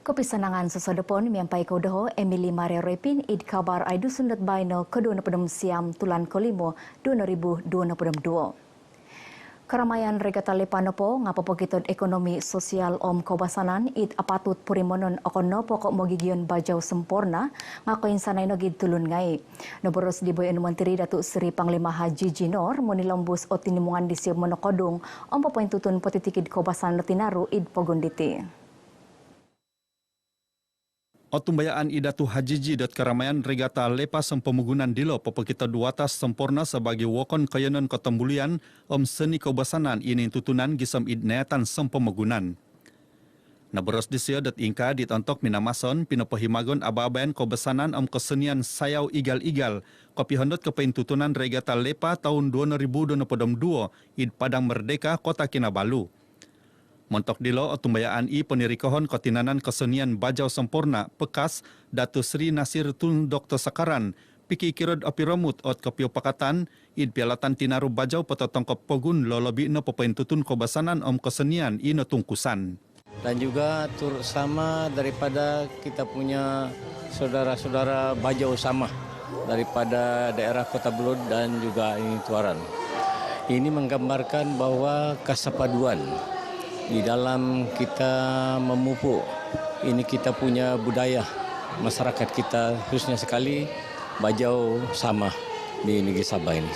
Kepisanangan sesedepon miampai kodoho Emily Maria Repin id kabar aidu sundat baino kedua pedem siam tulan kolimo 2022. Keramaian regata lepanopo ngapopo kitod ekonomi sosial om kobasanan id apatut purimonon okono pokok mogigion bajau sempurna ngakoin sanay no gid tulun ngai. Noboros di boy Menteri Datuk Seri Panglima Haji Jinor monilombus o tinimungan di siap monokodong om popoin tutun potitikid kobasan tinaru id pogonditi. Otumbayaan idatu hajiji dot keramaian regata lepas pemugunan dilo popokita duatas sempurna sebagai wokon kayanan ketembulian om seni kobasanan ini tutunan gisam idneatan sempemugunan. Naberos disio dot ingka ditontok minamason pinopohimagon ababen kobasanan om kesenian sayau igal-igal kopi hondot kepain tutunan regata lepa tahun 2022 id Padang Merdeka Kota Kinabalu. Montok dilo otumbayaan i penirikohon kotinanan kesenian bajau sempurna pekas Datu Sri Nasir Tun Dr. Sakaran piki kirod opiromut ot kopio pakatan id pialatan tinaru bajau pototongkop pogun lolobi no popain tutun kobasanan om kesenian ino tungkusan. Dan juga turut sama daripada kita punya saudara-saudara bajau sama daripada daerah Kota Belud dan juga ini Tuaran. Ini menggambarkan bahwa kesepaduan di dalam kita memupuk ini kita punya budaya masyarakat kita khususnya sekali bajau sama di negeri Sabah ini.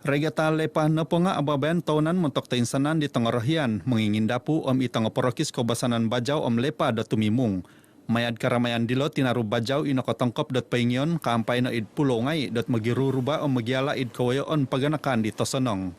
Regata lepah neponga ababen tahunan mentok teinsanan di Tengorohian mengingin dapu om itang oporokis kobasanan bajau om lepa datu mimung. Mayad karamayan dilo tinaru bajau ino kotongkop dot paingyon kampai na id pulau ngai dot magiru ruba om magiala id kawayoon paganakan di Tosonong.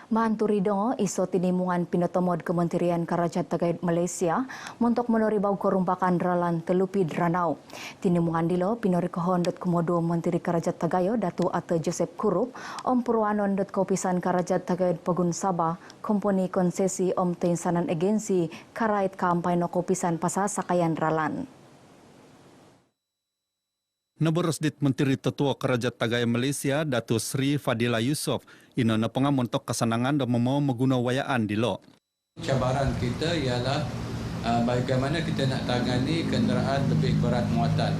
Manturi dongo iso tinimungan pinotomod Kementerian Karajat Tagayud Malaysia montok menoribau korumpakan ralan telupid ranau. Tinimungan dilo pinorikohon dot komodo Menteri Karajat Tagayud Datu Ate Joseph Kurup om purwanon dot kopisan Karajat Tagayud Pagun Sabah komponi konsesi om teinsanan agensi karait kampai no kopisan pasa sakayan ralan. Naboros dit Menteri Tetua Karajat Tagayud Malaysia Datu Sri Fadila Yusof ino naponga montok kesenangan dan mau mengguna wayaan dilo. Cabaran kita ialah bagaimana kita nak tangani kenderaan lebih berat muatan.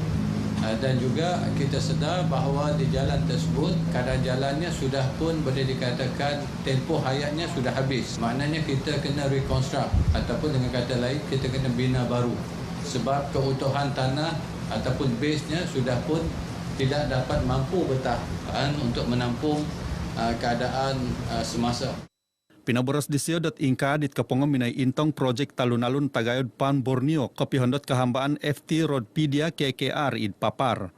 Dan juga kita sedar bahawa di jalan tersebut keadaan jalannya sudah pun boleh dikatakan tempoh hayatnya sudah habis. Maknanya kita kena reconstruct ataupun dengan kata lain kita kena bina baru. Sebab keutuhan tanah ataupun base-nya sudah pun tidak dapat mampu bertahan untuk menampung keadaan semasa. Pinaboros disio dot ingka dit kepongo minai intong projek talun-alun Tagayud Pan Borneo kopihondot kehambaan FT Roadpedia KKR id papar.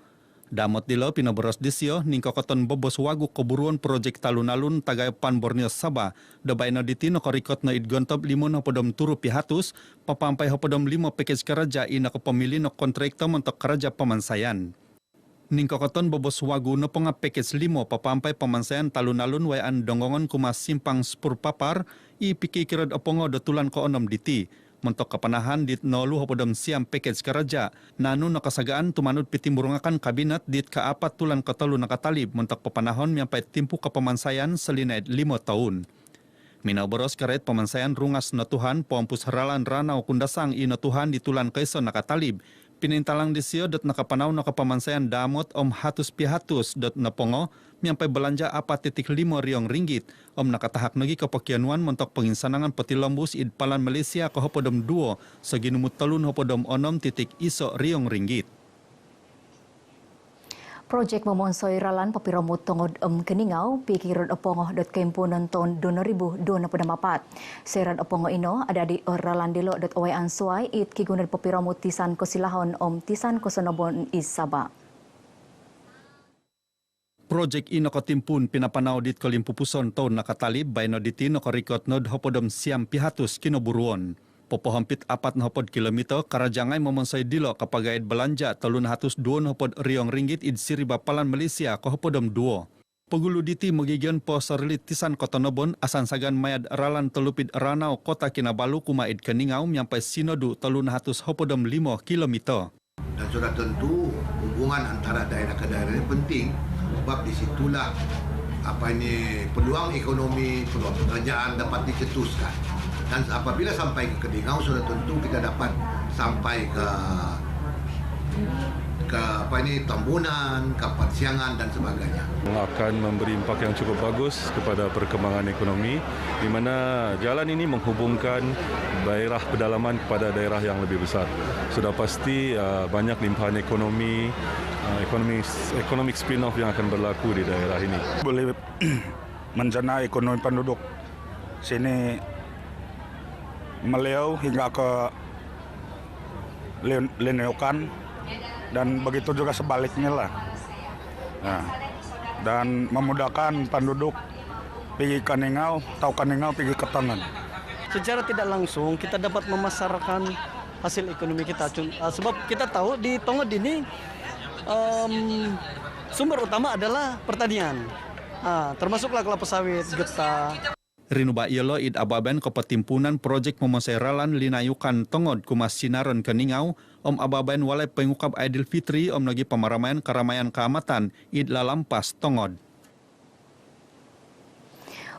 Damot dilo pinaboros disio ningkokoton bobos wagu keburuan projek talun-alun Tagayud Pan Borneo Sabah dobaino ditino korikot no id gontop limun hopodom turu pihatus papampai hopodom 5 package kerja ina kepemilih no kontraktor untuk kerja pemansayan. Ningkokoton bobos wagu no ponga package 5 papampai pemansayan talun-alun wayaan dongongon kumas simpang spur papar i piki kirod opongo dotulan ko onom diti. Mentok kepanahan dit nolu hopodom siam package kerja nanu nakasagaan tumanut pitimburungakan kabinet dit kaapat tulan ketelu nakatalib mentok pepanahon miampai timpu kepemansayan selinait 5 tahun. Minaboros karet pemansayan rungas notuhan pompus heralan ranau kundasang i notuhan di tulan kaiso nakatalib. Pinintalang disio dot nakapanau nakapamansayan damot om hatus pihatus dot napongo miampai belanja apa titik 5 riong ringgit om nakatahak nagi kepokianuan mentok penginsanangan petilombus id palan Malaysia ke hopodom 2 seginumut talun hopodom onom titik iso riong ringgit. Projek memonsoi ralan papiromut tongod keningau pikirod opongo dot kempunan tahun 2024. Seran opongo ino ada di ralan dilo dot owai ansuai it kigunad papiromut tisan kosilahon tisan kosonobon is Sabah. Projek ino kotimpun pinapanau dit kolimpupuson tahun nakatalib baino ditino korikot nod hopodom siam pihatus kinoburuon. Popo hampit 4 kilometer karajangai memonsai dilo kapagait belanja telun hatus 2 riong ringgit id siri bapalan Malaysia ko hopodom 2. Pegulu diti magigion po sarlit tisan kota Nobon asan sagan mayad ralan telupid ranau kota Kinabalu kuma id keningau nyampai sinodu telun hatus hopodom 5 kilometer. Dan sudah tentu hubungan antara daerah ke daerah ini penting sebab disitulah peluang ekonomi, peluang pekerjaan dapat dicetuskan. Dan apabila sampai ke Kedingau sudah tentu kita dapat sampai ke Tambunan, ke Pasiangan dan sebagainya. Akan memberi impak yang cukup bagus kepada perkembangan ekonomi, di mana jalan ini menghubungkan daerah pedalaman kepada daerah yang lebih besar. Sudah pasti banyak limpahan ekonomi, economic spin-off yang akan berlaku di daerah ini. Boleh menjana ekonomi penduduk sini meliau hingga ke Leneokan, dan begitu juga sebaliknya lah. Nah, dan memudahkan penduduk pergi ke Ningau, tahu ke Ningau pergi ke Tangan. Secara tidak langsung kita dapat memasarkan hasil ekonomi kita. Sebab kita tahu di Tongod ini sumber utama adalah pertanian. Termasuklah kelapa sawit, getah. Rinuba Ielo id ababen kepetimpunan projek memoseralan linayukan Tongod kumas sinaron ke Ningau, om ababen walai pengukap Aidil Fitri om lagi pemaramaian keramaian keamatan id lalampas Tongod.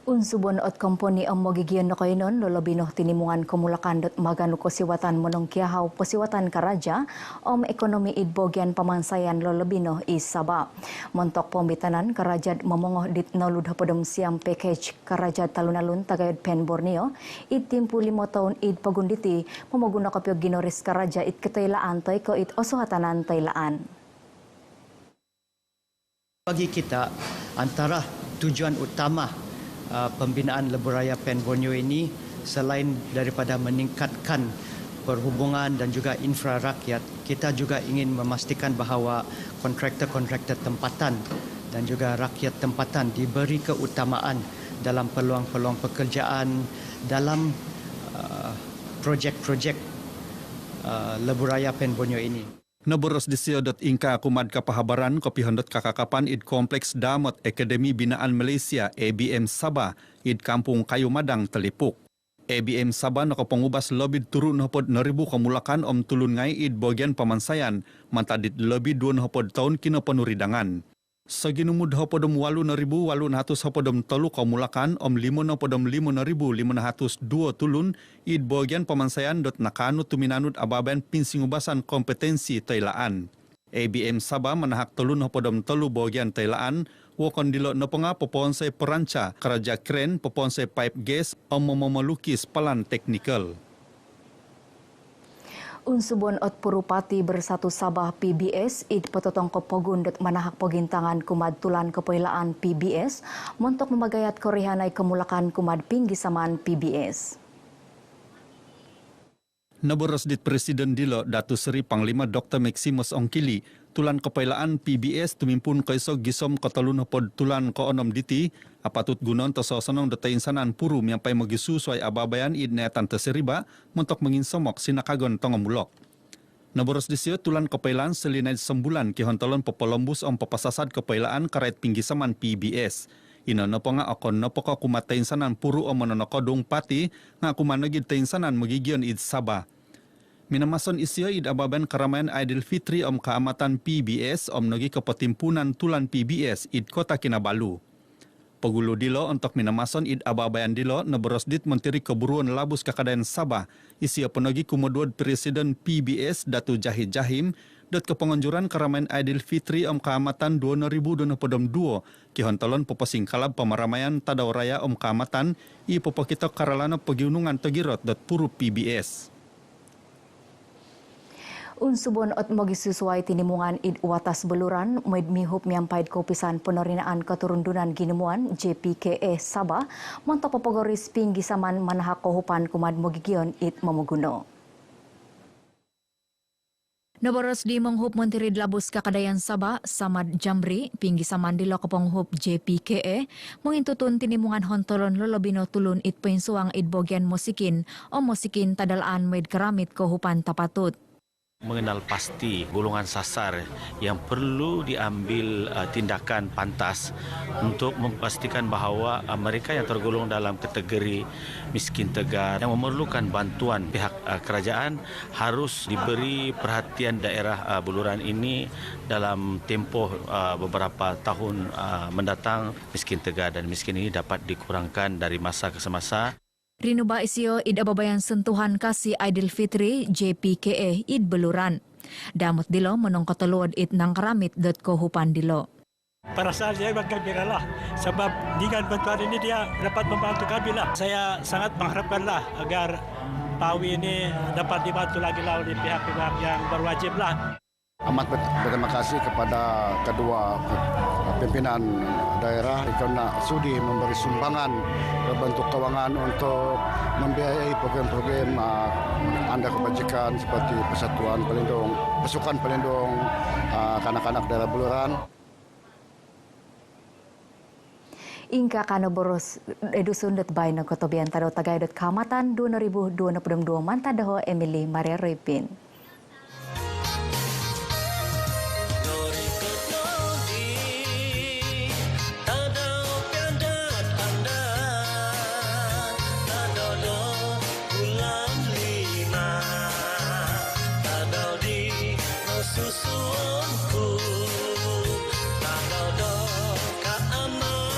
Unsubon ot komponi ang magigian na kainon lolobinoh tinimungan kumulakan dot magano ko siwatan monong kiahaw posiwatan karaja om ekonomi idbogyan pamansayan lolobinoh isaba. Montok pembitanan karajad mamongoh dit nalud hapodom siam package karajad talunalun tagayod Pen Borneo id timpu 5 tahun id pagunditi mamaguna kapyo ginoris karaja id ketailaan toy ko id osohatanan tailaan. Bagi kita antara tujuan utama pembinaan Lebuh Raya Pen Borneo ini selain daripada meningkatkan perhubungan dan juga infra rakyat, kita juga ingin memastikan bahawa kontraktor-kontraktor tempatan dan juga rakyat tempatan diberi keutamaan dalam peluang-peluang pekerjaan dalam projek-projek Lebuh Raya Pen Borneo ini. Naboros di sio.inka kumad kapahabaran kopihondot kakakapan id kompleks Damot Akademi Binaan Malaysia ABM Sabah id Kampung Kayu Madang Telipuk. ABM Sabah nakapangubas lebih turun hapod 9,000 kamulakan om tulun ngai id bagian pamansayan mantadit lebih 2 tahun kina penuridangan. Saginumud hapodom 8,800 hapodom telu kamulakan om 5,500 tulun id bagian pamansayan dot nakanu tuminanud ababen pinsingubasan kompetensi tailaan. ABM Sabah menahak telun hapodom telu bagian tailaan wakon dilo naponga poponsai peranca keraja kren poponsai pipe gas om memelukis pelan teknikal. Unsubon ot Purupati Bersatu Sabah PBS id petotong kepogun dot manahak pogintangan kumad tulan kepoilaan PBS montok memagayat korihanay kemulakan kumad pinggisaman PBS. Naboros dit Presiden Dilo Datu Seri Panglima Dr. Maximus Ongkili tulan kepailaan PBS tumimpun kaisog gisom katalun hapod tulan ko onom diti apatut gunon to sosanong data insanan puru miampai magisu suai ababayan id neatan teseriba montok menginsomok sinakagon tongomulok. Naboros disio tulan kepailaan selinay sembulan kihontolon popolombus om papasasad kepailaan karait pinggisaman PBS. Ino nopo nga akon nopo ko kumata insanan puru o mononoko dong pati nga kumanagid ta insanan magigion id Sabah. Minamason isyo id ababen karamayan Aidil Fitri om kaamatan PBS om nagi kepetimpunan tulan PBS id Kota Kinabalu. Pagulo dilo untuk minamason id ababayan dilo naboros dit Menteri Keburuan Labus Kakadayan Sabah isyo penagi kumudwad Presiden PBS Datu Jahid Jahim dot kepenganjuran karamayan Aidil Fitri om kaamatan 2022 kihontolon poposing kalab pemaramaian tadaw raya om kaamatan i popokitok karalana pegiunungan tagirot dot puru PBS. Unsubon ot magisusuai tinimungan id watas beluran maid mihup miampaid kopisan penorinaan keturundunan ginemuan JPKE Sabah montok popogoris pinggisaman manahak kohupan kumad mogigion id mamuguno. Naboros di menghup Menteri Labus Kakadayan Sabah Samad Jamri pinggisaman di lokoponghup JPKE mengintutun tinimungan hontolon lolobino tulun id pensuang id bogian musikin o musikin tadalaan maid keramit kohupan tapatut. Mengenal pasti golongan sasar yang perlu diambil tindakan pantas untuk memastikan bahawa mereka yang tergolong dalam kategori miskin tegar yang memerlukan bantuan pihak kerajaan harus diberi perhatian daerah Buluran ini dalam tempoh beberapa tahun mendatang. Miskin tegar dan miskin ini dapat dikurangkan dari masa ke semasa. Rinuba isio id ababayan sentuhan kasih Aidilfitri JPKE id beluran. Damot dilo menong kotoluod id nangkaramit.co hupan dilo. Para saya magkagira lah sebab dengan bantuan ini dia dapat membantu kami lah. Saya sangat mengharapkan lah agar PAWI ini dapat dibantu lagi lah oleh pihak-pihak yang berwajib lah. Amat berterima kasih kepada kedua pimpinan daerah karena sudi memberi sumbangan bentuk keuangan untuk membiayai program-program anda kebajikan seperti Persatuan Pelindung, Pasukan Pelindung Kanak-kanak Daerah Beluran. Ingka kano boros edusun det baino kotobian tado Tagayud Kamatan 2022 mantadaho Emily Maria Repin. Susu